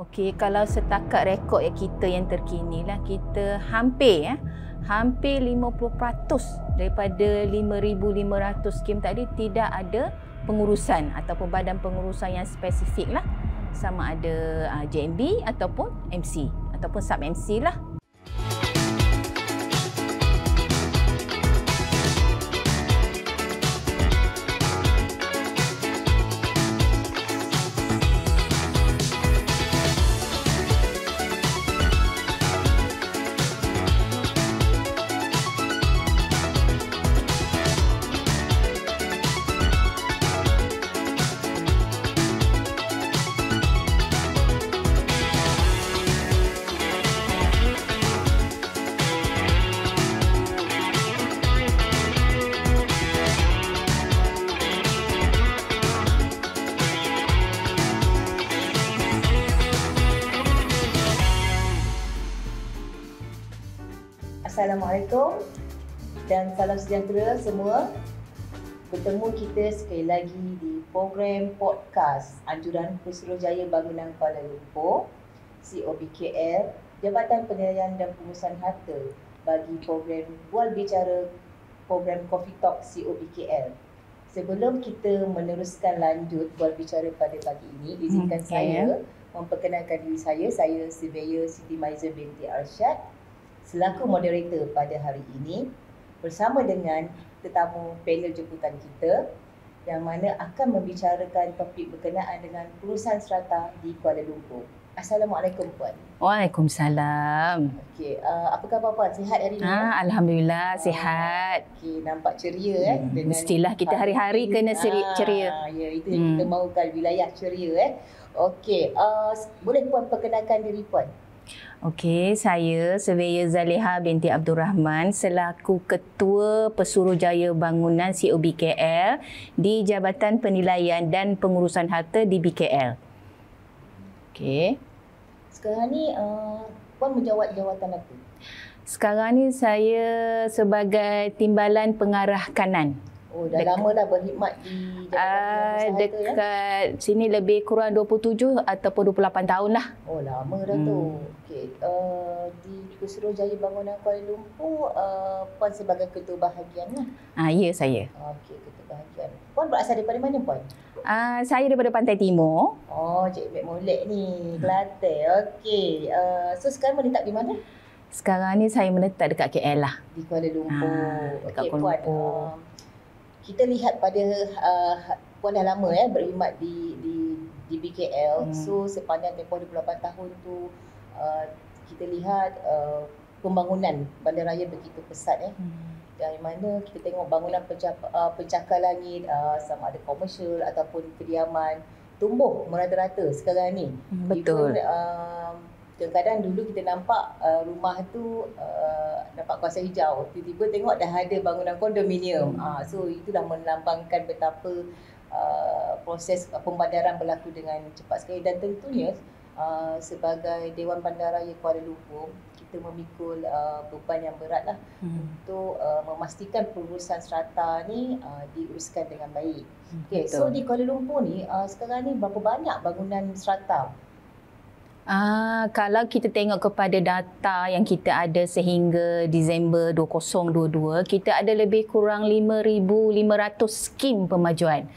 Okey, kalau setakat rekod kita yang terkini lah, kita hampir 50% daripada 5,500 skim tadi tidak ada pengurusan ataupun badan pengurusan yang spesifik lah, sama ada JMB ataupun MC ataupun sub MC lah. Assalamualaikum dan salam sejahtera semua. Bertemu kita sekali lagi di program podcast Anjuran Pesuruhjaya Bangunan Kuala Lumpur COBKL, Jabatan Penilaian dan Pengurusan Harta, bagi program Bual Bicara program Coffee Talk COBKL. Sebelum kita meneruskan lanjut bual bicara pada pagi ini, izinkan saya memperkenalkan diri saya Surveyor Siti Maiza binti Arsyad selaku moderator pada hari ini bersama dengan tetamu panel jemputan kita yang mana akan membicarakan topik berkenaan dengan pengurusan strata di Kuala Lumpur. Assalamualaikum Puan. Waalaikumsalam. Okey, apa khabar Puan? Sihat hari ini? Alhamdulillah sihat. Okey, nampak ceria Mestilah kita hari-hari kena ceria. Ya, itu yang kita mahukan, wilayah ceria Okey, boleh Puan perkenalkan diri Puan? Okey, saya Surveyor Zaliha binti Abdul Rahman selaku Ketua Pesuruhjaya Bangunan COBKL di Jabatan Penilaian dan Pengurusan Harta di BKL. Okey. Sekarang ni Puan menjawat jawatan apa? Sekarang ni saya sebagai Timbalan Pengarah Kanan. Oh, dah lama dah berkhidmat di Jabatan dekat sini lebih kurang 27 ataupun 28 tahun lah. Oh, lama dah tu. Okey, di Pesuruhjaya Bangunan Kuala Lumpur, Puan sebagai ketua bahagian lah. Ya, saya. Okey, ketua bahagian. Puan berasal daripada mana Puan? Saya daripada Pantai Timur. Oh, Cik Mek Molek ni, Kelantan. Okey, so sekarang menetap di mana? Sekarang ni saya menetap dekat KL lah. Di Kuala Lumpur. Dekat Okey, Kuala Puan. Lumpur. Kita lihat pada Puan dah lama berkhidmat di BKL. So sepanjang tempoh 28 tahun tu kita lihat pembangunan bandaraya begitu pesat Yang mana kita tengok bangunan pencakar langit sama ada komersial ataupun kediaman tumbuh merata-rata sekarang ni. Betul. Kadang-kadang dulu kita nampak rumah tu nampak kawasan hijau, tiba-tiba tengok dah ada bangunan kondominium. So itulah melambangkan betapa proses pembandaran berlaku dengan cepat sekali, dan tentunya sebagai Dewan Bandaraya Kuala Lumpur kita memikul beban yang berat lah untuk memastikan pengurusan strata ni diuruskan dengan baik. Okay, so di Kuala Lumpur ni sekarang ni berapa banyak bangunan strata? Kalau kita tengok kepada data yang kita ada sehingga Disember 2022, kita ada lebih kurang 5,500 skim pemajuan,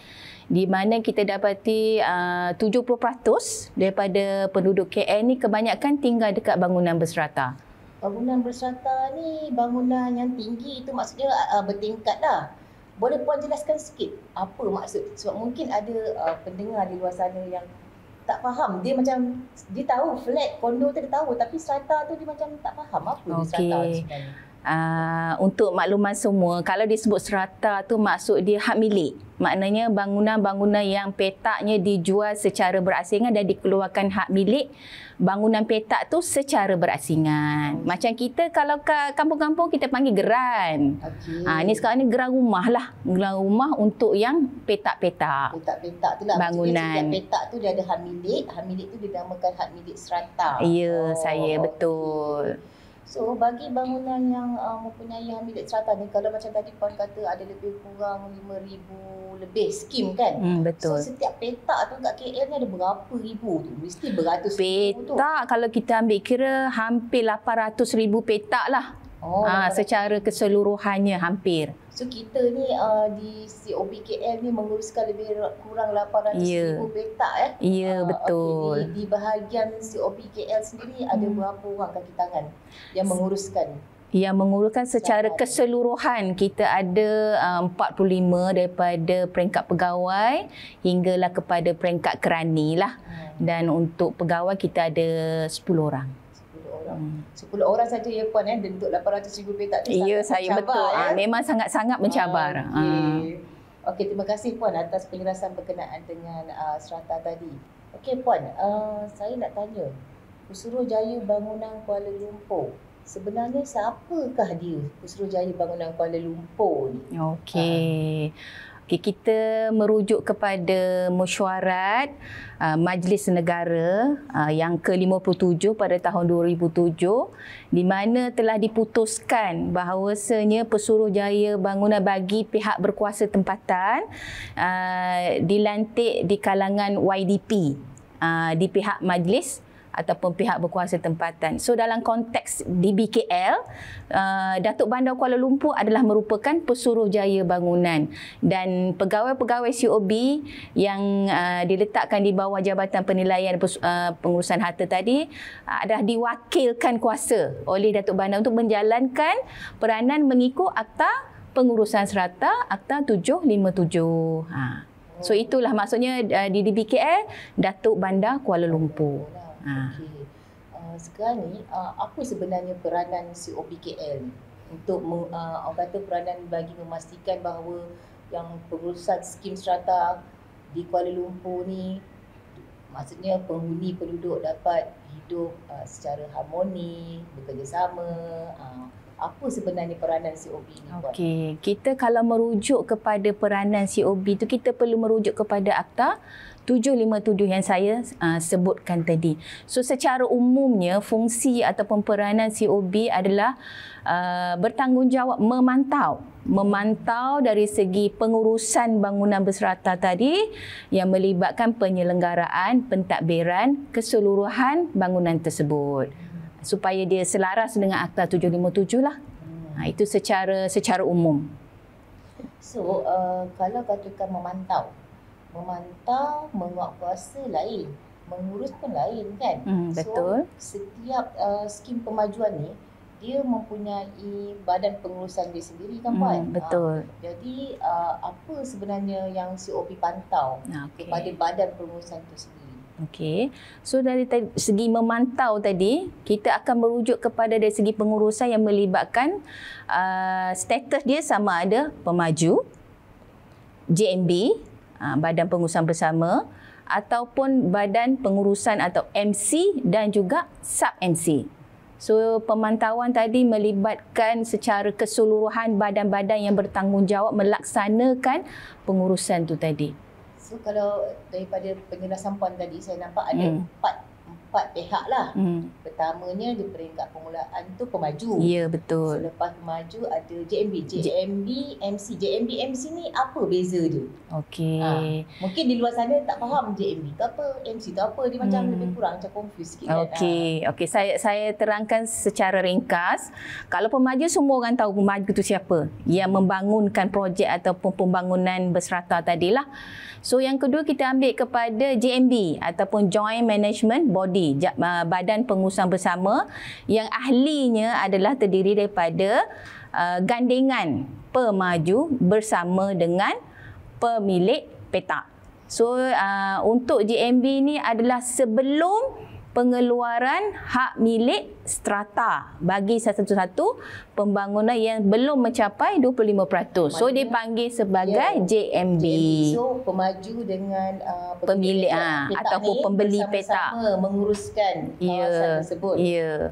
di mana kita dapati 70% daripada penduduk KL ni kebanyakan tinggal dekat bangunan berstrata. Bangunan berstrata ni bangunan yang tinggi, itu maksudnya bertingkat lah. Boleh Puan jelaskan sikit apa maksud? Sebab mungkin ada pendengar di luar sana yang tak faham. Dia macam, dia tahu flat, kondo tu dia tahu, tapi strata tu dia macam tak faham apa dia strata sebenarnya. Untuk makluman semua, kalau disebut strata tu maksud dia hak milik. Maknanya bangunan-bangunan yang petaknya dijual secara berasingan dan dikeluarkan hak milik bangunan petak tu secara berasingan. Macam kita kalau kat kampung-kampung kita panggil geran. Ni sekarang ni geran rumah lah. Geran rumah untuk yang petak-petak. Petak-petak tu lah. Bangunan. Maksudnya petak tu dia ada hak milik. Hak milik tu dinamakan hak milik strata. Ya, saya betul. So bagi bangunan yang mempunyai hak milik strata ni, kalau macam tadi Puan kata ada lebih kurang 5,000 lebih skim kan? Betul. So setiap petak tu kat KL ni ada berapa ribu tu? Mesti beratus ribu tu. Petak kalau kita ambil kira hampir 800,000 petak lah. Secara keseluruhannya hampir. So kita ni di COB KL ni menguruskan lebih kurang 800,000 petak ya? Ya, betul. Okay. Di bahagian COB KL sendiri ada berapa orang kaki tangan yang menguruskan? Yang menguruskan secara keseluruhan kita ada 45 daripada peringkat pegawai hinggalah kepada peringkat kerani lah. Dan untuk pegawai kita ada 10 orang. 10 orang saja ya Puan untuk 800,000 petak tu. Ya, saya betul. Memang sangat-sangat mencabar. Okey, terima kasih Puan atas penjelasan berkenaan dengan strata tadi. Okey Puan, saya nak tanya, Pusuruhjaya Bangunan Kuala Lumpur, sebenarnya siapakah dia Pusuruhjaya Bangunan Kuala Lumpur ni? Okey. Kita merujuk kepada mesyuarat Majlis Negara yang ke-57 pada tahun 2007 di mana telah diputuskan bahawasanya Pusuruhjaya Bangunan bagi pihak berkuasa tempatan dilantik di kalangan YDP di pihak majlis ataupun pihak berkuasa tempatan. So dalam konteks DBKL, Datuk Bandar Kuala Lumpur adalah merupakan Pesuruhjaya Bangunan dan pegawai-pegawai COB yang diletakkan di bawah Jabatan Penilaian Pengurusan Harta tadi adalah diwakilkan kuasa oleh Datuk Bandar untuk menjalankan peranan mengikut Akta Pengurusan Serata Akta 757. So itulah maksudnya di DBKL, Datuk Bandar Kuala Lumpur. Okey. Sekarang ni apa sebenarnya peranan COBKL untuk orang kata peranan bagi memastikan bahawa yang pengurusan skim strata di Kuala Lumpur ni, maksudnya penghuni penduduk dapat hidup secara harmoni, bekerjasama. Apa sebenarnya peranan COB ni? Okey, kita kalau merujuk kepada peranan COB tu, kita perlu merujuk kepada Akta 757 yang saya sebutkan tadi. So secara umumnya fungsi ataupun peranan COB adalah bertanggungjawab memantau dari segi pengurusan bangunan berserata tadi yang melibatkan penyelenggaraan pentadbiran keseluruhan bangunan tersebut supaya dia selaras dengan Akta 757 lah. Itu secara umum. So kalau katakan memantau, menguatkuasa lain, mengurus pun lain kan? Betul. So setiap skim pemajuan ni dia mempunyai badan pengurusan dia sendiri kan Puan? Betul. Jadi apa sebenarnya yang COB pantau kepada badan pengurusan itu sendiri? Okey. So dari segi memantau tadi, kita akan merujuk kepada dari segi pengurusan yang melibatkan status dia sama ada pemaju, JMB, Badan Pengurusan Bersama, ataupun Badan Pengurusan atau MC dan juga Sub-MC. So pemantauan tadi melibatkan secara keseluruhan badan-badan yang bertanggungjawab melaksanakan pengurusan tu tadi. So kalau daripada penjelasan Puan tadi, saya nampak ada empat pihak lah. Pertamanya di peringkat permulaan tu pemaju. Ya, betul. Selepas pemaju ada JMB, MC. JMB, MC ni apa beza dia? Okey. Mungkin di luar sana tak faham JMB tu apa, MC tu apa. Dia macam lebih kurang macam confuse sikit kan. Okey. Saya terangkan secara ringkas. Kalau pemaju, semua orang tahu pemaju tu siapa. Yang membangunkan projek ataupun pembangunan berserata tadilah. So yang kedua kita ambil kepada JMB ataupun Joint Management Body, Badan Pengurusan Bersama yang ahlinya adalah terdiri daripada gandengan pemaju bersama dengan pemilik petak. So untuk JMB ni adalah sebelum pengeluaran hak milik strata bagi satu-satu pembangunan yang belum mencapai 25%. So dipanggil sebagai JMB. So pemaju dengan pemilik ataupun pembeli petak menguruskan kawasan tersebut.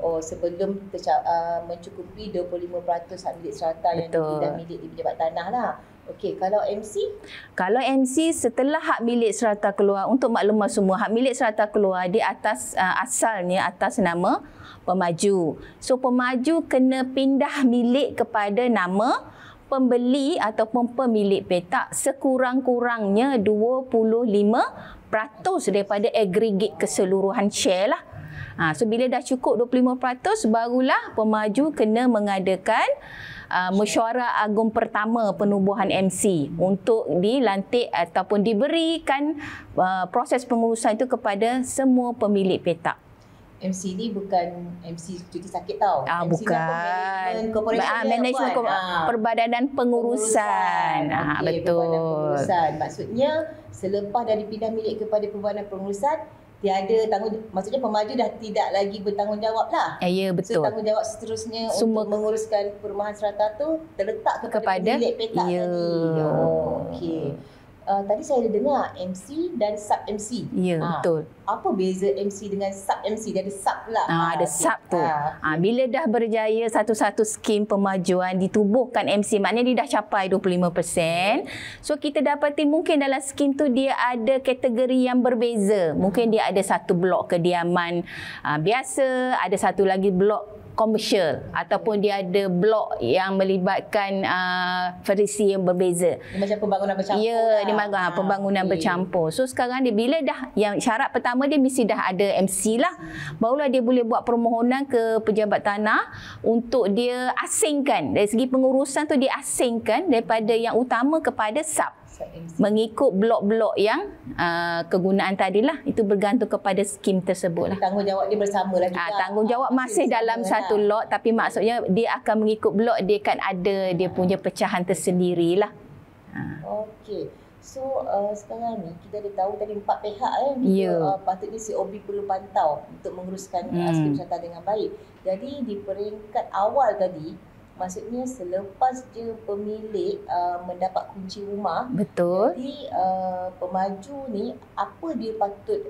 Oh, sebelum mencukupi 25% hak milik strata yang dah milik di pejabat tanah lah. Okey, kalau MC? Kalau MC setelah hak milik serata keluar, untuk maklumat semua, hak milik serata keluar di atas asalnya atas nama pemaju. So pemaju kena pindah milik kepada nama pembeli ataupun pemilik petak sekurang-kurangnya 25% daripada agregat keseluruhan share lah. So bila dah cukup 25%, barulah pemaju kena mengadakan mesyuarat agung pertama penubuhan MC untuk dilantik ataupun diberikan proses pengurusan itu kepada semua pemilik petak. MC ni bukan MC cuti sakit tau. MC bukan. Manajemen Perbadanan Pengurusan. Okay, betul. Perbadanan Pengurusan. Maksudnya selepas dari pindah milik kepada Perbadanan Pengurusan, tiada maksudnya pemaju dah tidak lagi bertanggungjawab lah. Ya, betul. So tanggungjawab seterusnya untuk menguruskan perumahan serata tu terletak kepada pemilik petak tadi. Okey. Tadi saya ada dengar MC dan sub MC. Ya, betul. Apa beza MC dengan sub MC? Dia ada sub pula. Ada sub tu. Bila dah berjaya satu-satu skim pemajuan ditubuhkan MC, maknanya dia dah capai 25%. So kita dapati mungkin dalam skim tu dia ada kategori yang berbeza. Mungkin dia ada satu blok kediaman biasa, ada satu lagi blok komersial, ataupun dia ada blok yang melibatkan versi yang berbeza. Dia macam pembangunan bercampur. Ya, dia macam pembangunan bercampur. So sekarang dia bila dah, yang syarat pertama dia mesti dah ada MC lah. Barulah dia boleh buat permohonan ke pejabat tanah untuk dia asingkan. Dari segi pengurusan tu dia asingkan daripada yang utama kepada sub. Mengikut blok-blok yang kegunaan tadilah, itu bergantung kepada skim tersebut lah. Tanggungjawab dia bersama lah juga. Tanggungjawab masih dalam satu lot, tapi maksudnya dia akan mengikut blok, dia kan ada dia punya pecahan tersendiri lah. Okey. So sekarang ni kita dah tahu tadi 4 pihak kita patutnya COB perlu pantau untuk menguruskan skim serata dengan baik. Jadi di peringkat awal tadi, maksudnya selepas je pemilik mendapat kunci rumah. Betul. Jadi pemaju ni apa dia patut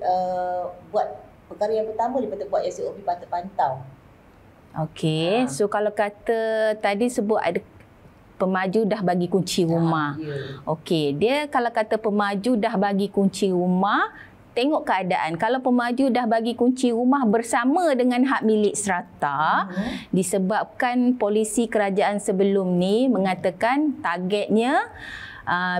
buat? Perkara yang pertama dia patut buat yang COB patut pantau. Okey, so kalau kata tadi sebut ada pemaju dah bagi kunci rumah. Okey, dia kalau kata pemaju dah bagi kunci rumah, tengok keadaan. Kalau pemaju dah bagi kunci rumah bersama dengan hak milik serata, disebabkan polisi kerajaan sebelum ni mengatakan targetnya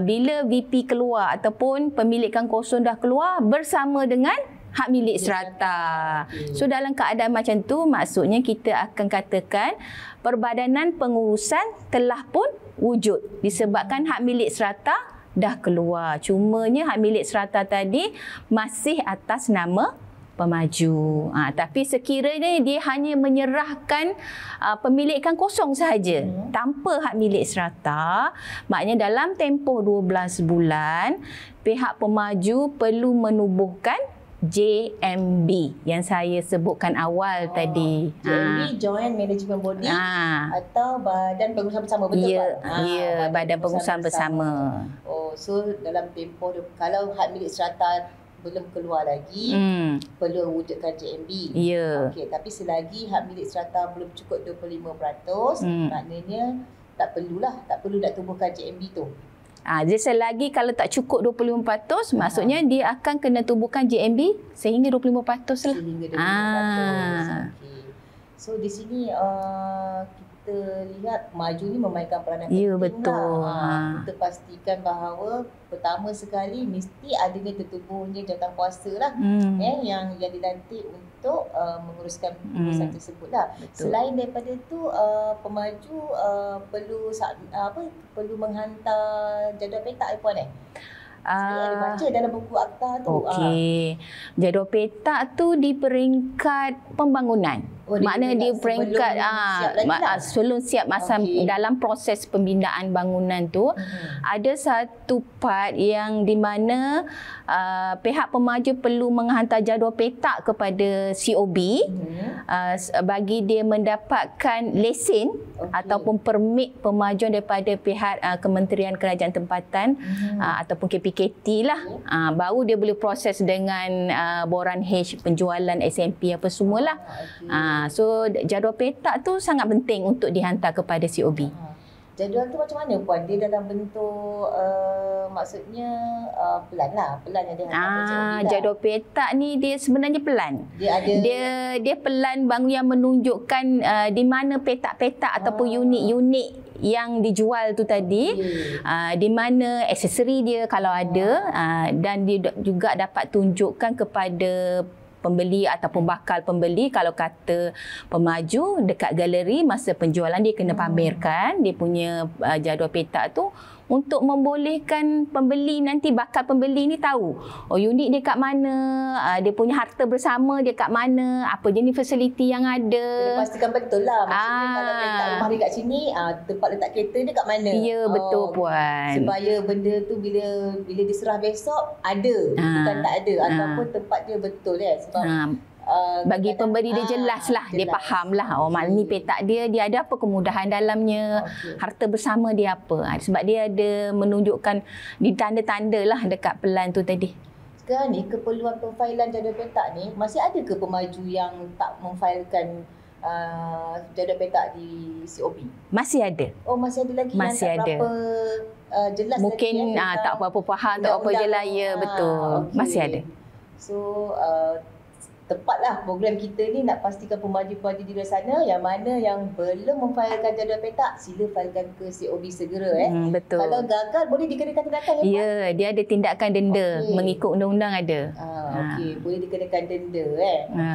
bila VP keluar ataupun pemilikan kosong dah keluar bersama dengan hak milik serata. So dalam keadaan macam tu, maksudnya kita akan katakan perbadanan pengurusan telah pun wujud disebabkan hak milik serata dah keluar. Cumanya hak milik serata tadi masih atas nama pemaju. Tapi sekiranya dia hanya menyerahkan pemilikan kosong sahaja tanpa hak milik serata, maknanya dalam tempoh 12 bulan pihak pemaju perlu menubuhkan JMB yang saya sebutkan awal tadi. JMB, Joint Management Body atau Badan Pengurusan Bersama, betul tak? Ya, Badan Pengurusan Bersama. So dalam tempoh, kalau hak milik serata belum keluar lagi, perlu wujudkan JMB. Ya. Okey, tapi selagi hak milik serata belum cukup 25%, maknanya tak perlu nak tubuhkan JMB tu. Jadi selagi kalau tak cukup 25%, maksudnya dia akan kena tubuhkan JMB sehingga 25% lah. Sehingga 25%. Okay. So di sini kita lihat maju ni memainkan peranan penting. Ya, betul. Kita pastikan bahawa pertama sekali mesti adanya tertubuhnya jawatankuasa lah yang dilantik untuk menguruskan pengurusan tersebut lah. Selain daripada tu, pemaju perlu menghantar jadual petak puan saya ada baca dalam buku akta tu. Okey. Jadual petak tu di peringkat pembangunan. Maknanya di peringkat sebelum siap masa dalam proses pembinaan bangunan tu ada satu part yang di mana pihak pemaju perlu menghantar jadual petak kepada COB bagi dia mendapatkan lesen ataupun permit pemajuan daripada pihak Kementerian Kerajaan Tempatan ataupun KPKT lah. Baru dia boleh proses dengan boran H, penjualan SMP apa semualah. So jadual petak tu sangat penting untuk dihantar kepada COB. Jadual tu macam mana Puan? Dia dalam bentuk maksudnya pelan yang dia hantar ke COB lah. Jadual petak ni dia sebenarnya pelan. Dia ada dia pelan bang yang menunjukkan di mana petak-petak ataupun unit-unit yang dijual tu tadi, di mana aksesori dia kalau ada, dan dia juga dapat tunjukkan kepada pembeli ataupun bakal pembeli. Kalau kata pemaju dekat galeri, masa penjualan dia kena pamerkan dia punya jadual petak tu untuk membolehkan pembeli nanti, bakal pembeli ni tahu unit dia kat mana, dia punya harta bersama dia kat mana, apa jenis fasiliti yang ada. Kena pastikan betul lah. Maksudnya kalau letak rumah dia kat sini, tempat letak kereta dia kat mana. Ya, betul Puan. Supaya benda tu bila diserah besok ada, bukan tak ada, ataupun tempat dia betul sebab bagi pembeli dia jelas lah, dia faham lah maknanya petak dia ada apa kemudahan dalamnya, harta bersama dia apa, sebab dia ada menunjukkan di tanda-tanda lah dekat pelan tu tadi. Sekarang ni keperluan pemfailan jadual petak ni, masih ada ke pemaju yang tak memfailkan jadual petak di COB? Masih ada. Oh, masih ada lagi masih yang tak berapa jelas mungkin lagi tak apa-apa faham, tak apa jelas. Ya, betul. Masih ada. So tepatlah program kita ni nak pastikan pemaju-pemaju di luar sana yang mana yang belum memfailkan jadual petak, sila failkan ke COB segera. Betul. Kalau gagal boleh dikenakan tindakan ya, dia ada tindakan denda mengikut undang-undang ada. Okey, boleh dikenakan denda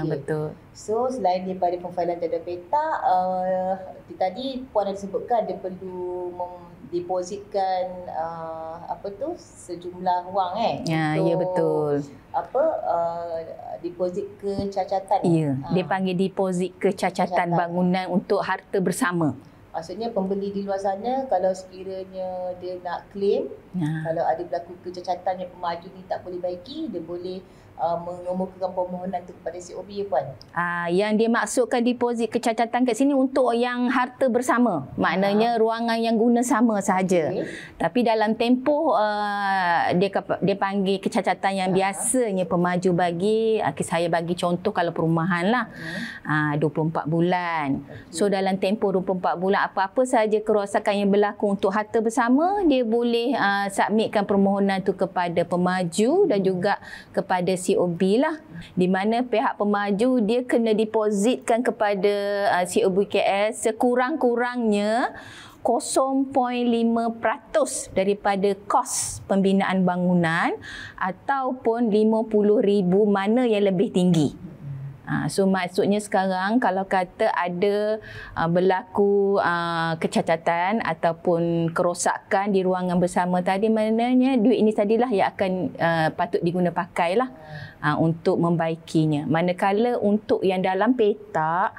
Betul. So selain daripada pemfailan jadual petak, tadi Puan ada sebutkan dia perlu depositkan sejumlah wang ya betul. Deposit kecacatan. Ya, dia panggil deposit kecacatan bangunan untuk harta bersama. Maksudnya pembeli di luar sana kalau sekiranya dia nak claim, kalau ada berlaku kecacatan yang pemaju ni tak boleh baiki, dia boleh mengemukakan permohonan tu kepada COB ya Puan? Yang dia maksudkan deposit kecacatan kat sini untuk yang harta bersama. Maknanya ruangan yang guna sama sahaja. Tapi dalam tempoh dia panggil kecacatan yang biasanya pemaju bagi, saya bagi contoh kalau perumahan lah, 24 bulan. So dalam tempoh 24 bulan, apa-apa sahaja kerosakan yang berlaku untuk harta bersama, dia boleh submitkan permohonan tu kepada pemaju dan juga kepada COB lah, di mana pihak pemaju dia kena depositkan kepada COB KL sekurang-kurangnya 0.5% daripada kos pembinaan bangunan ataupun 50,000 mana yang lebih tinggi. So maksudnya sekarang kalau kata ada berlaku kecacatan ataupun kerosakan di ruangan bersama tadi, maknanya duit ini tadilah yang akan patut diguna pakai lah untuk membaikinya. Manakala untuk yang dalam petak,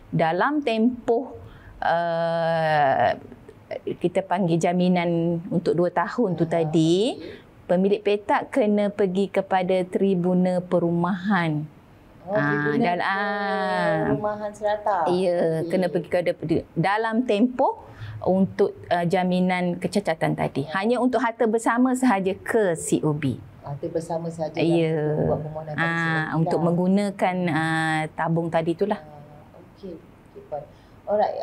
dalam tempoh kita panggil jaminan untuk 2 tahun tu tadi, pemilik petak kena pergi kepada Tribunal Perumahan. Dan Perumahan Serata. Ya, kena pergi ke dalam tempoh untuk jaminan kecacatan tadi. Hanya untuk harta bersama sahaja ke COB. Harta bersama sahaja buat permohonan untuk menggunakan tabung tadi itulah. Okey, Puan. Alright,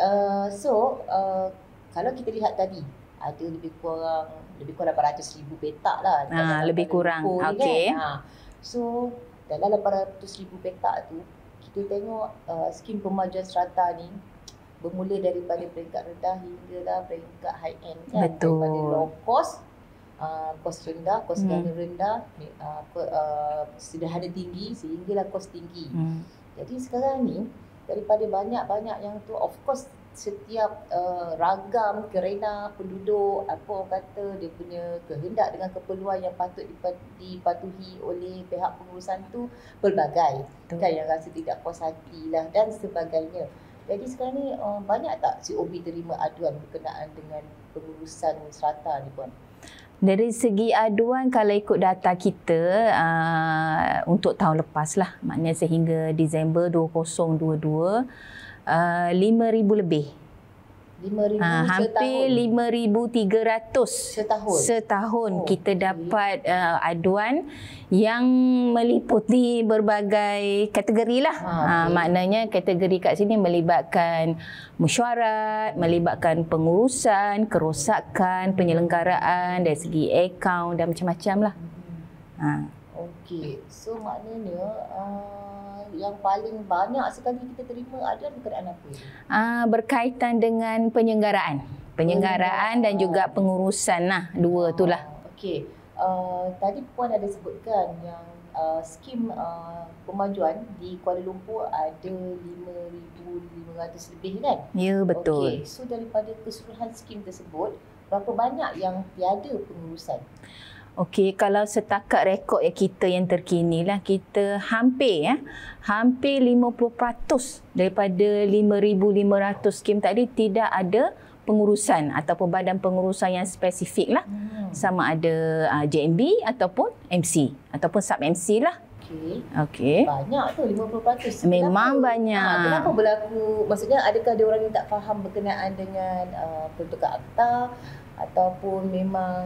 kalau kita lihat tadi ada lebih kurang 800,000 petak lah. Lebih kurang. Okey. So dalam 800,000 petak tu, kita tengok skim pemajuan strata ni bermula daripada peringkat rendah hinggalah peringkat high end kan. Betul. Daripada low cost, kos rendah, kos gana rendah, sederhana tinggi sehinggalah kos tinggi. Jadi sekarang ni daripada banyak-banyak yang tu, of course setiap ragam kerana penduduk, apa orang kata, dia punya kehendak dengan keperluan yang patut dipatuhi oleh pihak pengurusan tu pelbagai. Kan, yang rasa tidak puas hati lah dan sebagainya. Jadi sekarang ni banyak tak COB terima aduan berkenaan dengan pengurusan strata ni Puan? Dari segi aduan, kalau ikut data kita untuk tahun lepas lah, maknanya sehingga Disember 2022, 5,000 lebih 5,000 hampir 5,300 setahun kita dapat aduan yang meliputi berbagai kategori lah. Maknanya kategori kat sini melibatkan mesyuarat, melibatkan pengurusan, kerosakan, penyelenggaraan dari segi akaun dan macam-macam lah. Okey, so maknanya yang paling banyak sekali kita terima ada berkenaan apa? Berkaitan dengan penyelenggaraan dan juga pengurusan lah, dua tu lah. Okey, tadi Puan ada sebutkan yang skim pemajuan di Kuala Lumpur ada 5,500 lebih kan? Ya, betul. Okey, so daripada keseluruhan skim tersebut, berapa banyak yang tiada pengurusan? Okey, kalau setakat rekod kita yang terkini lah, kita hampir 50% daripada 5,500 skim tadi tidak ada pengurusan ataupun badan pengurusan yang spesifik lah. Sama ada JMB ataupun MC ataupun sub MC lah. Okey. Banyak tu 50%. Memang banyak. Kenapa berlaku? Maksudnya adakah ada orang yang tak faham berkenaan dengan peruntukan akta ataupun memang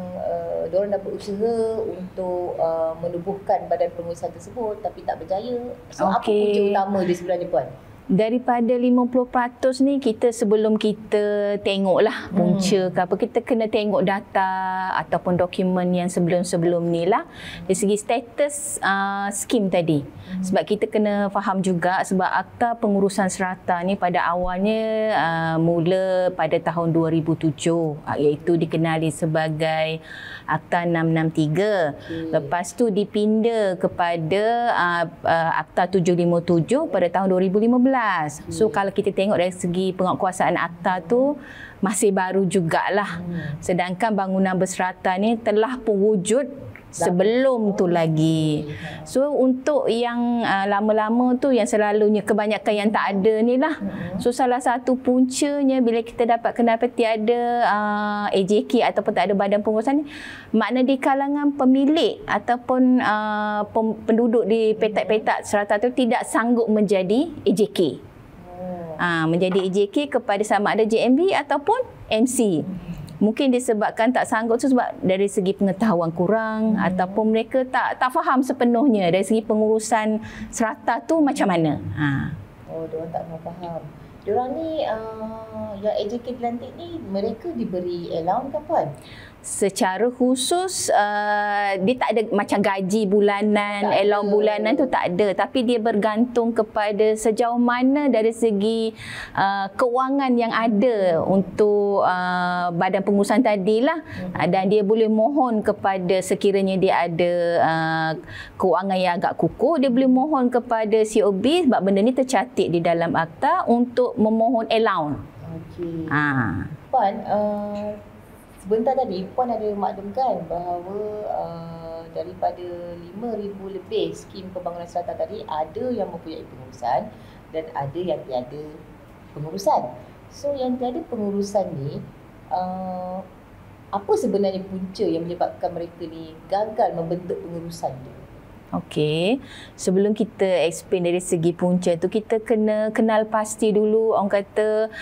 diorang dapat usaha untuk menubuhkan badan pengurusan tersebut tapi tak berjaya. So apa punca utama dia sebenarnya Puan? Daripada 50% ni kita sebelum kita tengoklah punca ke apa, kita kena tengok data ataupun dokumen yang sebelum-sebelum ni lah dari segi status skim tadi. Sebab kita kena faham juga sebab akta pengurusan serata ni pada awalnya mula pada tahun 2007 iaitu dikenali sebagai Akta 663. Lepas tu dipinda kepada Akta 757 pada tahun 2015. So kalau kita tengok dari segi penguatkuasaan akta tu masih baru jugalah. Sedangkan bangunan berserata ni telah pun wujud sebelum tu lagi. So untuk yang lama-lama tu yang selalunya kebanyakan yang tak ada ni lah. So salah satu puncanya bila kita dapat kenapa tiada AJK ataupun tak ada badan pengurusan ni, makna di kalangan pemilik ataupun penduduk di petak-petak serata tu tidak sanggup menjadi AJK. Menjadi AJK kepada sama ada JMB ataupun MC. Mungkin disebabkan tak sanggup tu sebab dari segi pengetahuan kurang ataupun mereka tak faham sepenuhnya dari segi pengurusan serata tu macam mana. Diorang tak faham. Diorang ni yang AJK dilantik ni mereka diberi allowance kapan? Secara khusus dia tak ada macam gaji bulanan, allowance bulanan tu tak ada, tapi dia bergantung kepada sejauh mana dari segi kewangan yang ada untuk badan pengurusan tadilah, dan dia boleh mohon kepada sekiranya dia ada kewangan yang agak kukuh, dia boleh mohon kepada COB sebab benda ni tercatat di dalam akta untuk memohon allowance. Okey. Puan, sebentar tadi Puan ada maklumkan bahawa daripada 5,000 lebih skim pembangunan serata tadi ada yang mempunyai pengurusan dan ada yang tiada pengurusan. So yang tiada pengurusan ni apa sebenarnya punca yang menyebabkan mereka ni gagal membentuk pengurusan tu? Okey, sebelum kita explain dari segi punca tu, kita kena kenal pasti dulu orang kata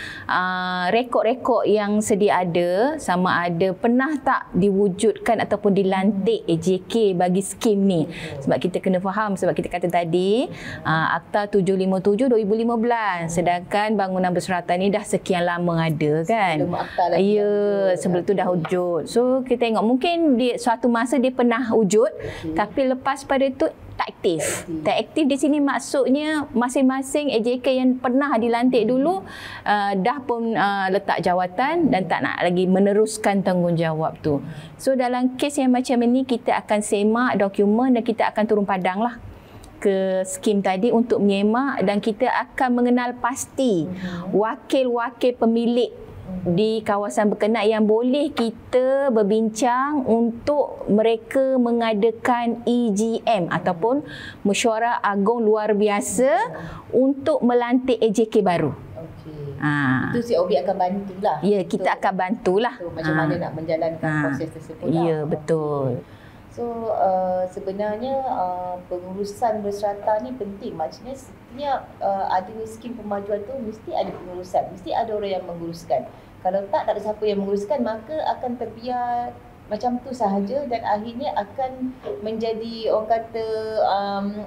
rekod-rekod yang sedia ada sama ada pernah tak diwujudkan ataupun dilantik AJK bagi skim ni. Sebab kita kena faham, sebab kita kata tadi Akta 757 2015, sedangkan bangunan berserata ni dah sekian lama ada kan. Sebelum akta lagi. Ya, sebelum tu dah wujud. So kita tengok mungkin suatu masa dia pernah wujud, tapi lepas pada tu tak aktif. Tak aktif di sini maksudnya masing-masing AJK yang pernah dilantik dulu dah pun letak jawatan dan tak nak lagi meneruskan tanggungjawab tu. So dalam kes yang macam ini kita akan semak dokumen dan kita akan turun padang lah ke skim tadi untuk menyemak, dan kita akan mengenal pasti wakil-wakil pemilik di kawasan berkenaan yang boleh kita berbincang untuk mereka mengadakan EGM ataupun mesyuarat agung luar biasa untuk melantik AJK baru. Itu COB akan bantulah. Ya, kita akan bantulah. Macam mana nak menjalankan proses tersebut. Ya, betul. So sebenarnya pengurusan berserata ni penting. Maksudnya setiap ada skim pemajuan tu mesti ada pengurusan, mesti ada orang yang menguruskan. Kalau tak ada siapa yang menguruskan, maka akan terbiar macam tu sahaja dan akhirnya akan menjadi orang kata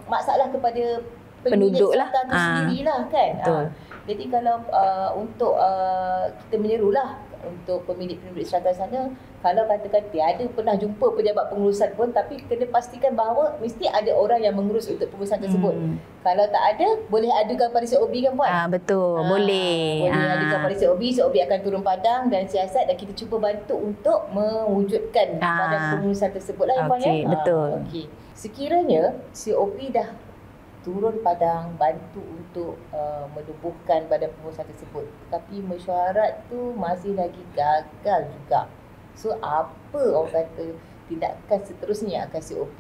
masalah kepada penduduk lah tu sendirilah kan. Jadi kalau untuk kita menyerulah untuk pemilik-pemilik strata sana, kalau katakan tiada pernah jumpa pejabat pengurusan pun, tapi kena pastikan bahawa mesti ada orang yang mengurus untuk pengurusan tersebut. Kalau tak ada, boleh adukan pada COB kan Puan? Betul, boleh. Boleh adukan pada COB akan turun padang dan siasat, dan kita cuba bantu untuk mewujudkan pada pengurusan tersebut lah Puan ya. Betul. Sekiranya COB dah turun padang, bantu untuk menubuhkan badan pengurusan tersebut, tapi mesyuarat tu masih lagi gagal juga. So apa orang kata tindakan seterusnya akan COB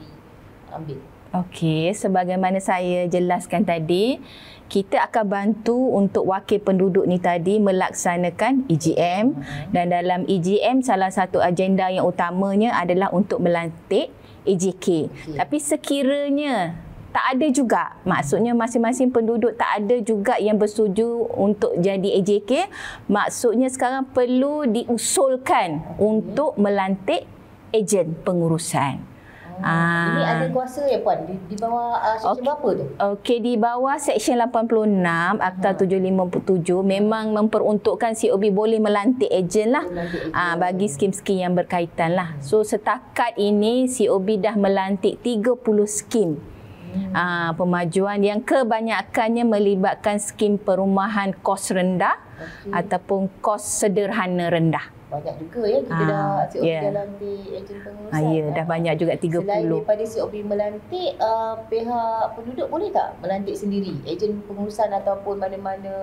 ambil? Okey, sebagaimana saya jelaskan tadi, kita akan bantu untuk wakil penduduk ni tadi melaksanakan EGM, dan dalam EGM salah satu agenda yang utamanya adalah untuk melantik AJK. Tapi sekiranya tak ada juga, maksudnya masing-masing penduduk tak ada juga yang bersetuju untuk jadi AJK, maksudnya sekarang perlu diusulkan untuk melantik ejen pengurusan. Ini ada kuasa ya Puan di bawah seksyen berapa tu? Okey, di bawah seksyen 86 Akta 757 memang memperuntukkan COB boleh melantik ejen lah bagi skim-skim yang berkaitan lah. So setakat ini COB dah melantik 30 skim pemajuan yang kebanyakannya melibatkan skim perumahan kos rendah ataupun kos sederhana rendah. Banyak juga ya kita dah COB dah lantik ejen pengurusan. Dah banyak juga 30. Selain daripada COB melantik, pihak penduduk boleh tak melantik sendiri ejen pengurusan ataupun mana-mana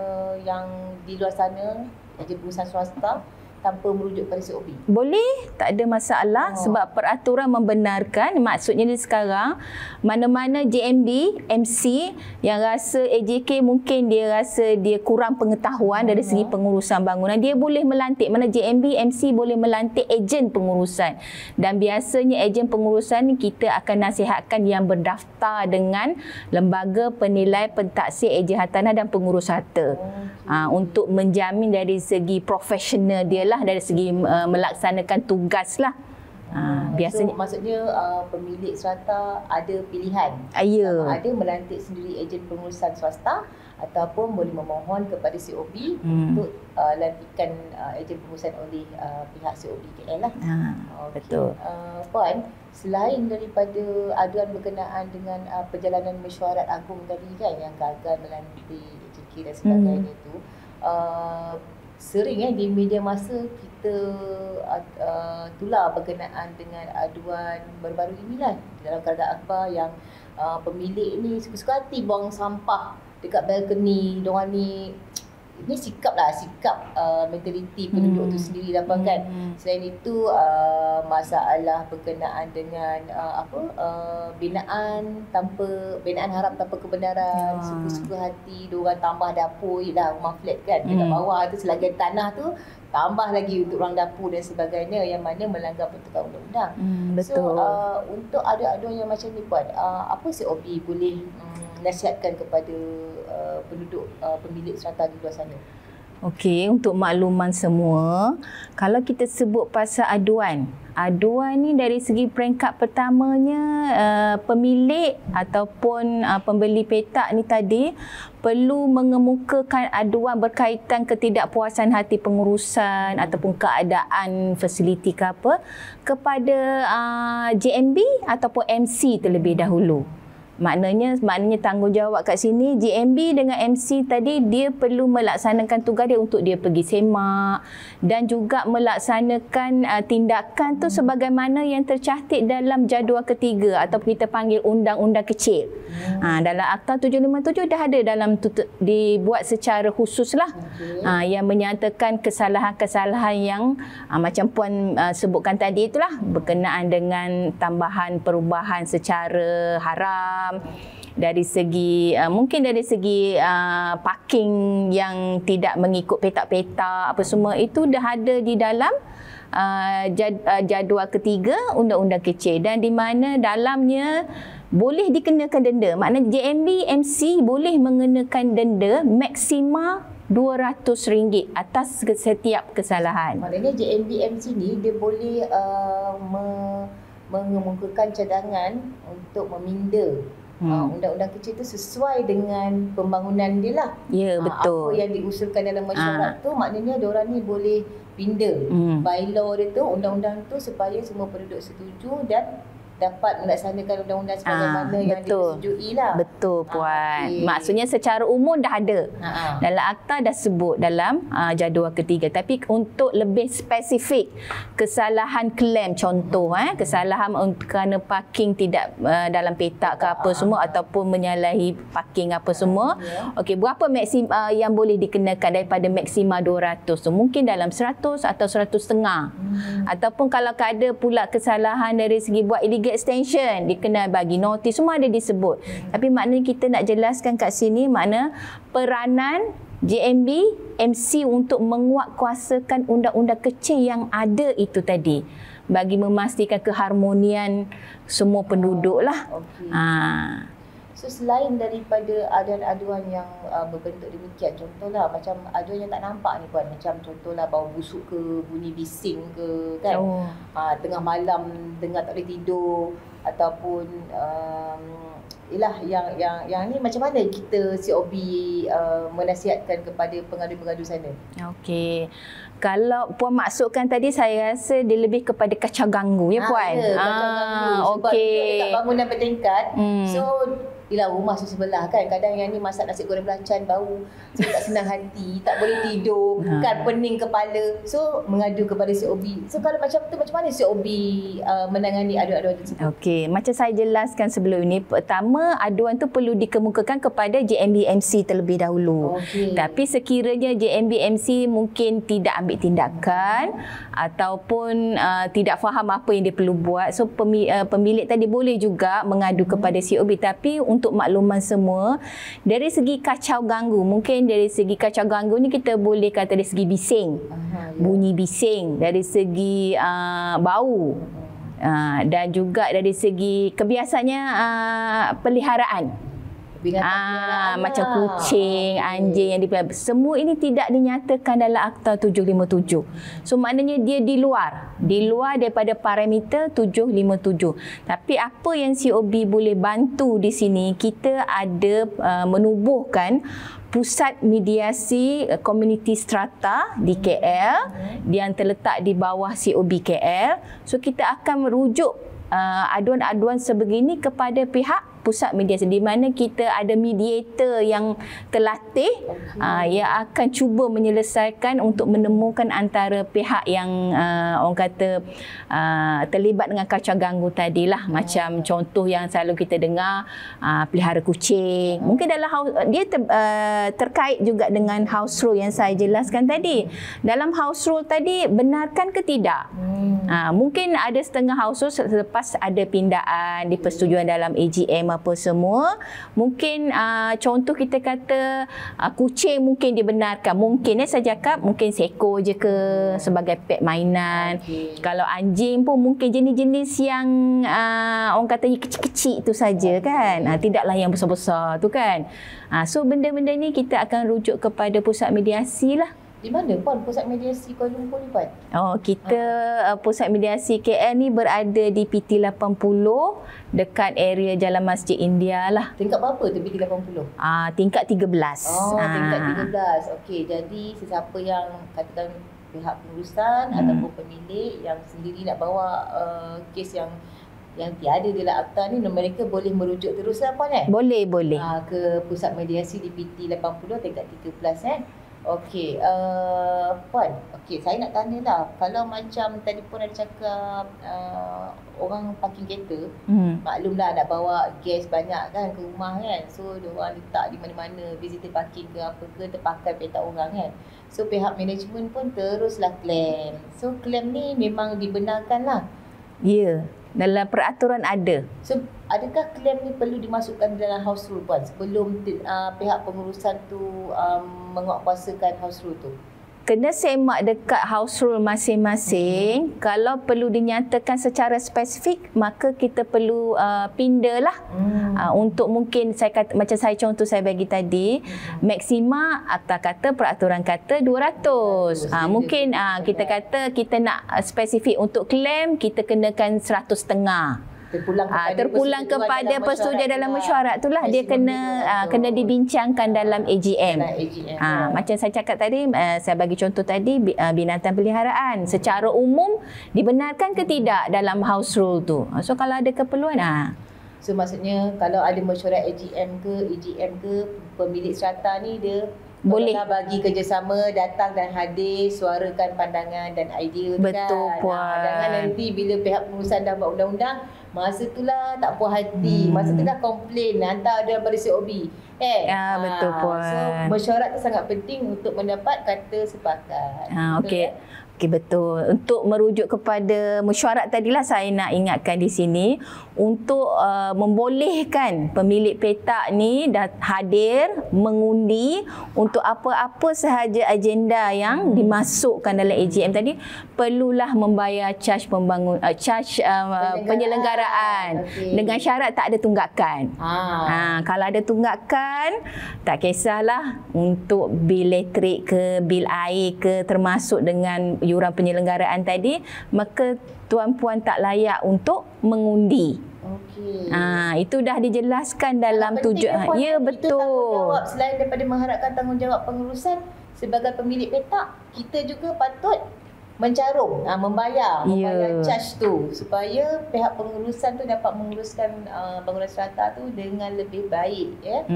yang di luar sana, ejen pengurusan swasta, tanpa merujuk pada COB? Boleh, tak ada masalah sebab peraturan membenarkan. Maksudnya sekarang mana-mana JMB, MC yang rasa AJK mungkin dia rasa dia kurang pengetahuan dari segi pengurusan bangunan, dia boleh melantik. Mana JMB, MC boleh melantik ejen pengurusan. Dan biasanya ejen pengurusan ni kita akan nasihatkan yang berdaftar dengan Lembaga Penilai Pentaksir Ejen Hartanah dan Pengurus Harta untuk menjamin dari segi profesional dia lah, dari segi melaksanakan tugas lah. Biasanya so, maksudnya pemilik strata ada pilihan. Ada melantik sendiri ejen pengurusan swasta ataupun boleh memohon kepada COB untuk lantikan ejen pengurusan oleh pihak COB KL lah. Betul. Puan, selain daripada aduan berkenaan dengan perjalanan mesyuarat agung tadi kan yang gagal melantik AJK dan sebagainya tu, sering di media masa kita tular berkenaan dengan aduan baru-baru inilah dalam keadaan akhbar yang pemilik ni suka-suka hati buang sampah dekat balkoni. Diorang ni, ini sikap mentaliti penduduk tu sendiri lah kan. Selain itu masalah berkenaan dengan binaan haram tanpa kebenaran, suka-suka hati diorang tambah dapur rumah flat kan, dekat bawah tu selagi tanah tu tambah lagi untuk ruang dapur dan sebagainya yang mana melanggar pertutupan undang-undang. Betul. So untuk aduan yang macam ni Puan, apa COB boleh nasihatkan kepada penduduk pemilik strata di luar sana? Okey, untuk makluman semua, kalau kita sebut pasal aduan ni dari segi peringkat pertamanya, pemilik ataupun pembeli petak ni tadi perlu mengemukakan aduan berkaitan ketidakpuasan hati pengurusan ataupun keadaan fasiliti ke apa kepada JMB ataupun MC terlebih dahulu. Maknanya tanggungjawab kat sini JMB dengan MC tadi, dia perlu melaksanakan tugas dia untuk dia pergi semak dan juga melaksanakan tindakan tu sebagaimana yang tercantik dalam jadual ketiga ataupun kita panggil undang-undang kecil. Dalam Akta 757 dah ada dalam dibuat secara khusus lah, yang menyatakan kesalahan-kesalahan yang macam Puan sebutkan tadi itulah, berkenaan dengan tambahan perubahan secara haram, dari segi mungkin dari segi parking yang tidak mengikut petak-petak apa semua, itu dah ada di dalam jadual ketiga undang-undang kecil, dan di mana dalamnya boleh dikenakan denda. Maknanya JMB MC boleh mengenakan denda maksima RM200 atas setiap kesalahan. Maknanya JMB MC ni dia boleh mengemukakan cadangan untuk meminda undang-undang kecil tu sesuai dengan pembangunan dia lah. Ya, betul. Apa yang diusulkan dalam mesyuarat tu, maknanya diorang ni boleh pinda bylaw dia tu, undang-undang tu, supaya semua penduduk setuju dan dapat melaksanakan undang-undang sebagaimana yang disetujui lah. Betul Puan. Maksudnya secara umum dah ada. Dalam akta dah sebut dalam jadual ketiga. Tapi untuk lebih spesifik kesalahan klaim, contoh kesalahan kerana parking tidak dalam petak ke apa semua, ataupun menyalahi parking apa semua. Okey, berapa maksima yang boleh dikenakan daripada maksima 200 tu? Mungkin dalam 100 atau 100.5. Ataupun kalau ada pula kesalahan dari segi buat illegal extension, dikenal bagi notis, semua ada disebut. Tapi maknanya kita nak jelaskan kat sini makna peranan JMB MC untuk menguatkuasakan undang-undang kecil yang ada itu tadi, bagi memastikan keharmonian semua penduduk lah. So selain daripada aduan-aduan yang berbentuk demikian, contohlah macam aduan yang tak nampak ni Puan, macam contohlah bau busuk ke, bunyi bising ke kan, tengah malam dengar tak boleh tidur, ataupun yang ni macam mana kita COB menasihatkan kepada pengadu-pengadu sana? Okey. Kalau Puan maksudkan tadi, saya rasa dia lebih kepada kacau ganggu ya Puan. Kacau ganggu. Sebab dekat bangunan bertingkat. So rumah sebelah kan, kadang yang ni masak nasi goreng belacan bau, so tak senang hati, tak boleh tidur, kan pening kepala, so mengadu kepada COB. So kalau macam tu, macam mana COB menangani aduan-aduan tersebut? Okey, macam saya jelaskan sebelum ini, pertama aduan tu perlu dikemukakan kepada JMB MC terlebih dahulu. Tapi sekiranya JMB MC mungkin tidak ambil tindakan ataupun tidak faham apa yang dia perlu buat, so pemilik tadi boleh juga mengadu kepada COB. Tapi untuk makluman semua, dari segi kacau ganggu, mungkin dari segi kacau ganggu ni kita boleh kata dari segi bising, bunyi bising, dari segi bau, dan juga dari segi kebiasaannya peliharaan. Macam kucing, anjing yang dipelihara, semua ini tidak dinyatakan dalam Akta 757. So maknanya dia di luar daripada parameter 757. Tapi apa yang COB boleh bantu di sini, kita ada menubuhkan pusat mediasi komuniti strata di KL yang terletak di bawah COB KL. So kita akan merujuk aduan-aduan sebegini kepada pihak pusat mediasi, di mana kita ada mediator yang terlatih yang akan cuba menyelesaikan untuk menemukan antara pihak yang orang kata terlibat dengan kacau ganggu tadilah. Macam contoh yang selalu kita dengar, pelihara kucing. Mungkin dalam dia terkait juga dengan house rule yang saya jelaskan tadi. Dalam house rule tadi, benarkan ke tidak? Mungkin ada setengah house rule selepas ada pindaan, dipersetujuan dalam AGM apa semua. Mungkin contoh kita kata kucing mungkin dibenarkan. Mungkin saya cakap mungkin seekor je ke sebagai pet mainan. Kalau anjing pun mungkin jenis-jenis yang orang kata kecil-kecil tu saja kan. Tidaklah yang besar-besar tu kan. So benda-benda ni kita akan rujuk kepada pusat mediasi lah. Di mana Puan pusat mediasi Kuala Lumpur ni Puan? Kita pusat mediasi KL ni berada di PT 80 dekat area Jalan Masjid India lah. Tingkat berapa tu PT 80? Tingkat 13. Tingkat 13. Okey, jadi sesiapa yang katakan pihak pengurusan ataupun pemilik yang sendiri nak bawa kes yang tiada dalam akta ni, mereka boleh merujuk teruslah Puan Boleh. Ke pusat mediasi di PT 80 tingkat 13 Okey, Puan, saya nak tanya lah, kalau macam tadi pun ada cakap orang parking kereta, maklumlah nak bawa gas banyak kan ke rumah kan, so diorang letak di mana-mana, visitor parking ke apa ke, terpakai petak orang kan. So pihak management pun teruslah claim. So claim ni memang dibenarkan lah. Ya, dalam peraturan ada. So adakah claim ni perlu dimasukkan dalam house rule Puan sebelum pihak pengurusan tu menguatkuasakan house rule tu? kena semak dekat house rule masing-masing. Kalau perlu dinyatakan secara spesifik, maka kita perlu pindalah untuk mungkin saya kata, macam saya contoh saya bagi tadi, maksima atas kata peraturan kata 200. Mungkin kita kata kita nak spesifik untuk klaim, kita kenakan 100.5. Terpulang kepada persetujuan dalam mesyuarat itulah dia kena dibincangkan dalam AGM. Macam saya cakap tadi, saya bagi contoh tadi binatang peliharaan secara umum dibenarkan ke tidak dalam house rule tu. So kalau ada keperluan so maksudnya kalau ada mesyuarat AGM ke EGM ke, pemilik strata ni dia boleh bagi kerjasama, datang dan hadir, suarakan pandangan dan idea. Betul kan. Puan. Jangan nanti bila pihak pengurusan dah buat undang-undang, masa itulah tak puas hati, masa tu dah komplain, hantar dia pada COB. Betul Puan. So mesyuarat tu sangat penting untuk mendapat kata sepakat. Okey. Okey, betul. Untuk merujuk kepada mesyuarat tadilah, saya nak ingatkan di sini untuk membolehkan pemilik petak ni hadir mengundi untuk apa-apa sahaja agenda yang dimasukkan dalam AGM tadi, perlulah membayar charge penyelenggaraan dengan syarat tak ada tunggakan. Kalau ada tunggakan, tak kisahlah untuk bil elektrik ke, bil air ke, termasuk dengan yuran penyelenggaraan tadi, maka tuan-puan tak layak untuk mengundi. Itu dah dijelaskan dalam tujuan. Ya, betul. Tanggungjawab, selain daripada mengharapkan tanggungjawab pengurusan sebagai pemilik petak, kita juga patut mencarum, membayar charge tu supaya pihak pengurusan tu dapat menguruskan bangunan strata tu dengan lebih baik, ya.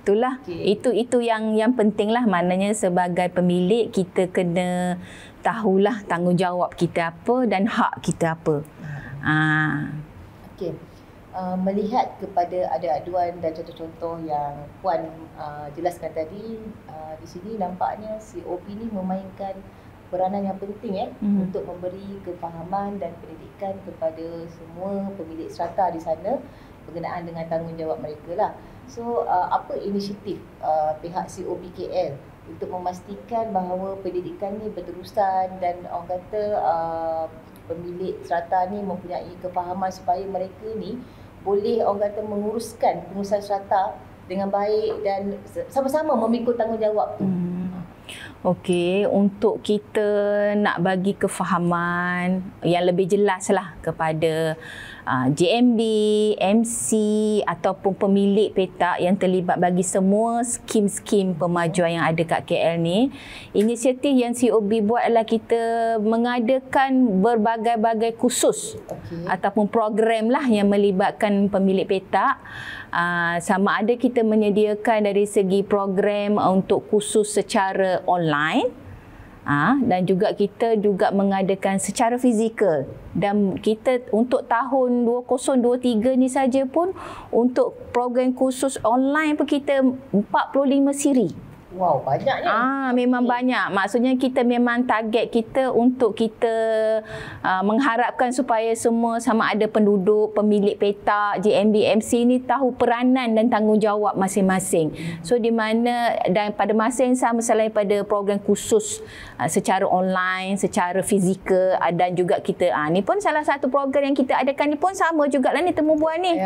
Itulah, itu yang pentinglah. Maknanya sebagai pemilik kita kena tahulah tanggungjawab kita apa dan hak kita apa. Melihat kepada ada aduan dan contoh-contoh yang Puan jelaskan tadi, di sini nampaknya COP ni memainkan peranan yang penting untuk memberi kefahaman dan pendidikan kepada semua pemilik strata di sana berkenaan dengan tanggungjawab mereka lah. So apa inisiatif pihak COP KL untuk memastikan bahawa pendidikan ni berterusan dan orang kata pemilik strata ni mempunyai kefahaman supaya mereka ni boleh orang kata menguruskan pengurusan strata dengan baik dan sama-sama memikul tanggungjawab tu. Okey, untuk kita nak bagi kefahaman yang lebih jelas lah kepada JMB, MC ataupun pemilik petak yang terlibat bagi semua skim-skim pemajuan yang ada kat KL ni, inisiatif yang COB buat adalah kita mengadakan berbagai-bagai kursus ataupun program lah yang melibatkan pemilik petak. Sama ada kita menyediakan dari segi program untuk kursus secara online, dan juga kita juga mengadakan secara fizikal. Dan kita untuk tahun 2023 ni saja pun untuk program kursus online pun kita 45 siri. Wow, banyaknya. Memang banyak. Maksudnya kita memang target kita untuk kita mengharapkan supaya semua sama ada penduduk, pemilik petak, JMB, MC ni tahu peranan dan tanggungjawab masing-masing. So di mana dan pada masa yang sama selain pada program khusus secara online, secara fizikal, dan juga kita ni pun salah satu program yang kita adakan ni pun sama jugalah ni Temu Buan ni.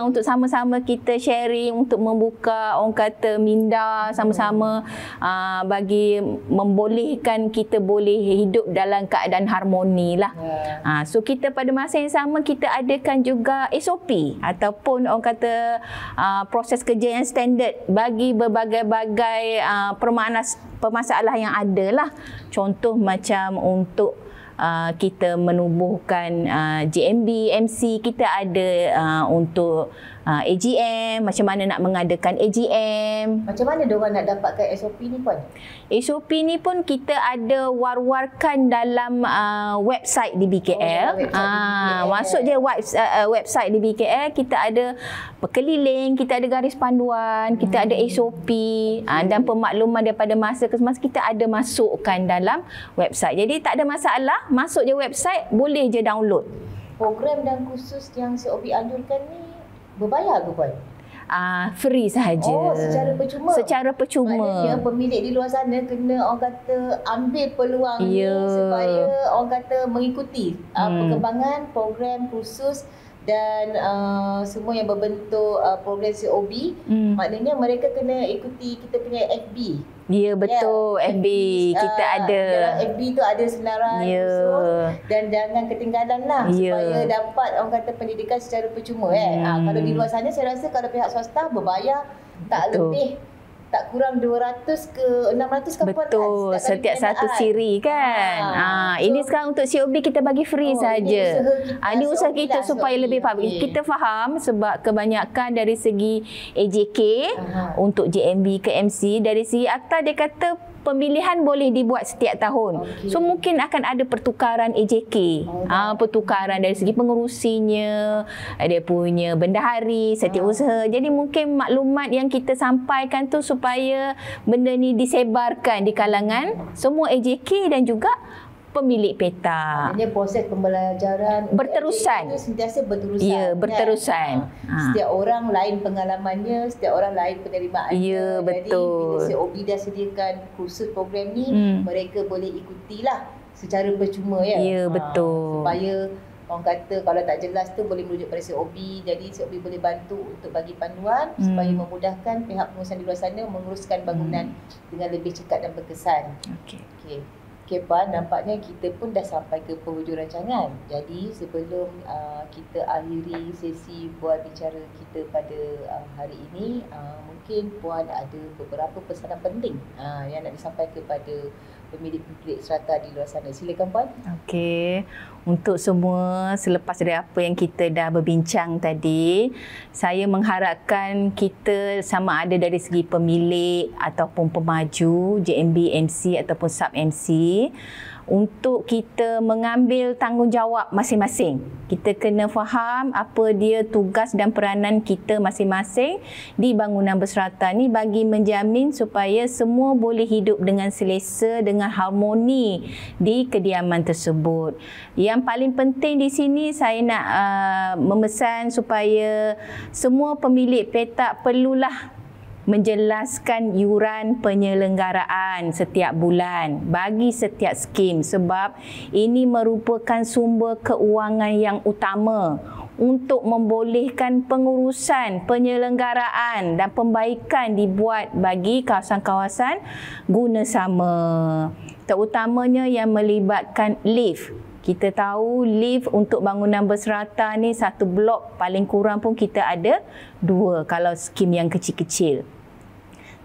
Untuk sama-sama kita sharing untuk membuka orang kata minda sama-sama bagi membolehkan kita boleh hidup dalam keadaan harmoni lah. So kita pada masa yang sama kita adakan juga SOP ataupun orang kata proses kerja yang standard bagi berbagai-bagai permasalahan yang ada lah. Contoh macam untuk kita menubuhkan JMB, MC, kita ada untuk AGM, macam mana nak mengadakan AGM. Macam mana diorang nak dapatkan SOP ni Puan? SOP ni pun kita ada war-warkan dalam website di BKL. Masuk je website di BKL, kita ada berkeliling, kita ada garis panduan, kita ada SOP, dan pemakluman daripada masa ke semasa kita ada masukkan dalam website. Jadi tak ada masalah, masuk je website, boleh je download. Program dan kursus yang COB anjurkan ni berbayar ke Puan? free sahaja. Oh, secara percuma? Secara percuma. Maknanya pemilik di luar sana kena orang kata ambil peluang ni supaya orang kata mengikuti perkembangan program kursus dan semua yang berbentuk program COB. Maknanya mereka kena ikuti kita punya FB. Ya, betul. FB kita ada. Dalam FB tu ada senaran khusus dan jangan ketinggalan lah supaya dapat orang kata pendidikan secara percuma. Kalau di luar sana saya rasa kalau pihak swasta berbayar tak lebih, tak kurang 200 ke 600 ke betul, setiap satu siri kan. Ini sekarang untuk COB kita bagi free saja. Ini usaha kita supaya lebih faham. Kita faham sebab kebanyakan dari segi AJK untuk JMB ke MC, dari segi akta dia kata pemilihan boleh dibuat setiap tahun. So mungkin akan ada pertukaran AJK. Pertukaran dari segi pengurusinya, dia punya bendahari, setiausaha. Jadi mungkin maklumat yang kita sampaikan tu supaya benda ni disebarkan di kalangan semua AJK dan juga pemilik peta. Maknanya proses pembelajaran berterusan. itu sentiasa berterusan. Ya, berterusan. Setiap orang lain pengalamannya, setiap orang lain penerimaannya. Ya, betul. Jadi bila COB dah sediakan kursus program ni, mereka boleh ikutilah secara percuma ya. Ya, betul. Supaya orang kata kalau tak jelas tu boleh merujuk pada COB. Jadi COB boleh bantu untuk bagi panduan supaya memudahkan pihak pengurusan di luar sana menguruskan bangunan dengan lebih cepat dan berkesan. Okey Puan, nampaknya kita pun dah sampai ke penghujung rancangan. Jadi sebelum kita akhiri sesi buat bicara kita pada hari ini, mungkin Puan ada beberapa pesanan penting yang nak disampaikan kepada pemilik-pemilik strata di luar sana. Silakan Puan. Okey. Untuk semua, selepas dari apa yang kita dah berbincang tadi, saya mengharapkan kita sama ada dari segi pemilik ataupun pemaju JMB MC ataupun sub MC, untuk kita mengambil tanggungjawab masing-masing. Kita kena faham apa dia tugas dan peranan kita masing-masing di bangunan berserata ni bagi menjamin supaya semua boleh hidup dengan selesa, dengan harmoni di kediaman tersebut. Yang paling penting di sini saya nak memesan supaya semua pemilik petak perlulah menjelaskan yuran penyelenggaraan setiap bulan bagi setiap skim, sebab ini merupakan sumber keuangan yang utama untuk membolehkan pengurusan penyelenggaraan dan pembaikan dibuat bagi kawasan-kawasan guna sama, terutamanya yang melibatkan lift. Kita tahu lift untuk bangunan berserata ni satu blok paling kurang pun kita ada 2 kalau skim yang kecil-kecil.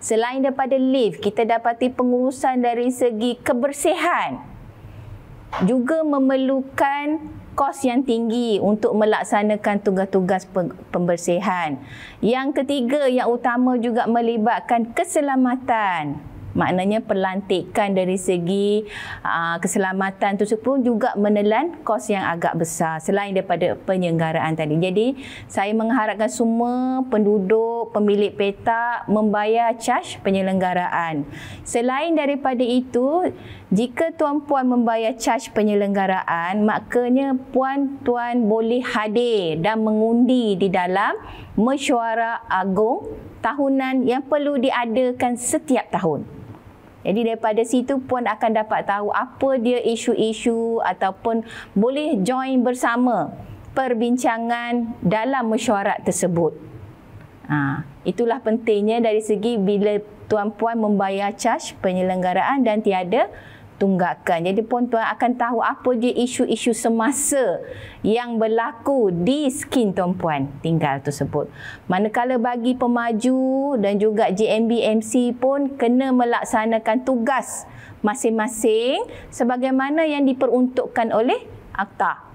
Selain daripada lift, kita dapati pengurusan dari segi kebersihan juga memerlukan kos yang tinggi untuk melaksanakan tugas-tugas pembersihan. Yang ketiga, yang utama juga melibatkan keselamatan. Maknanya pelantikan dari segi keselamatan tersebut pun juga menelan kos yang agak besar selain daripada penyelenggaraan tadi. Jadi saya mengharapkan semua penduduk, pemilik petak membayar caj penyelenggaraan. Selain daripada itu, jika tuan-puan membayar caj penyelenggaraan, maknanya puan-tuan boleh hadir dan mengundi di dalam mesyuarat agung tahunan yang perlu diadakan setiap tahun. Jadi daripada situ puan akan dapat tahu apa dia isu-isu ataupun boleh join bersama perbincangan dalam mesyuarat tersebut. Itulah pentingnya dari segi bila tuan-puan membayar caj penyelenggaraan dan tiada tunggakan. Jadi puan-puan akan tahu apa dia isu-isu semasa yang berlaku di skim tuan-puan tinggal tersebut. Manakala bagi pemaju dan juga JMB MC pun kena melaksanakan tugas masing-masing sebagaimana yang diperuntukkan oleh akta.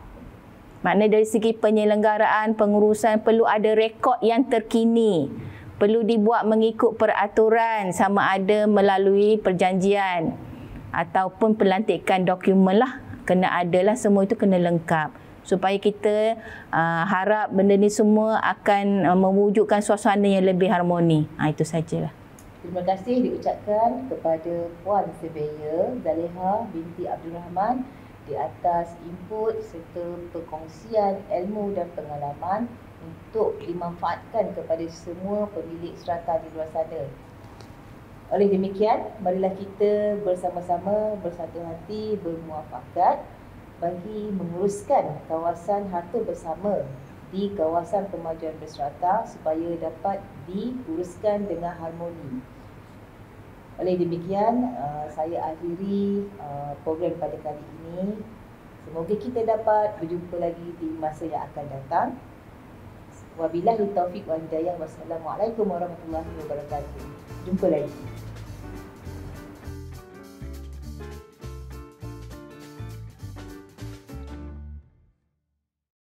Maknanya dari segi penyelenggaraan, pengurusan perlu ada rekod yang terkini. Perlu dibuat mengikut peraturan sama ada melalui perjanjian ataupun pelantikan dokumen lah, kena adalah, semua itu kena lengkap supaya kita harap benda ni semua akan mewujudkan suasana yang lebih harmoni. Itu sajalah. Terima kasih diucapkan kepada Puan Surveyor Zaleha binti Abdul Rahman di atas input serta perkongsian ilmu dan pengalaman untuk dimanfaatkan kepada semua pemilik strata di luar sana. Oleh demikian, marilah kita bersama-sama bersatu hati bermuafakat bagi menguruskan kawasan harta bersama di kawasan pemajuan berstrata supaya dapat diuruskan dengan harmoni. Oleh demikian, saya akhiri program pada kali ini. Semoga kita dapat berjumpa lagi di masa yang akan datang. Wabillahi taufiq wal hidayah. Wassalamualaikum warahmatullahi wabarakatuh. Jumpa lagi.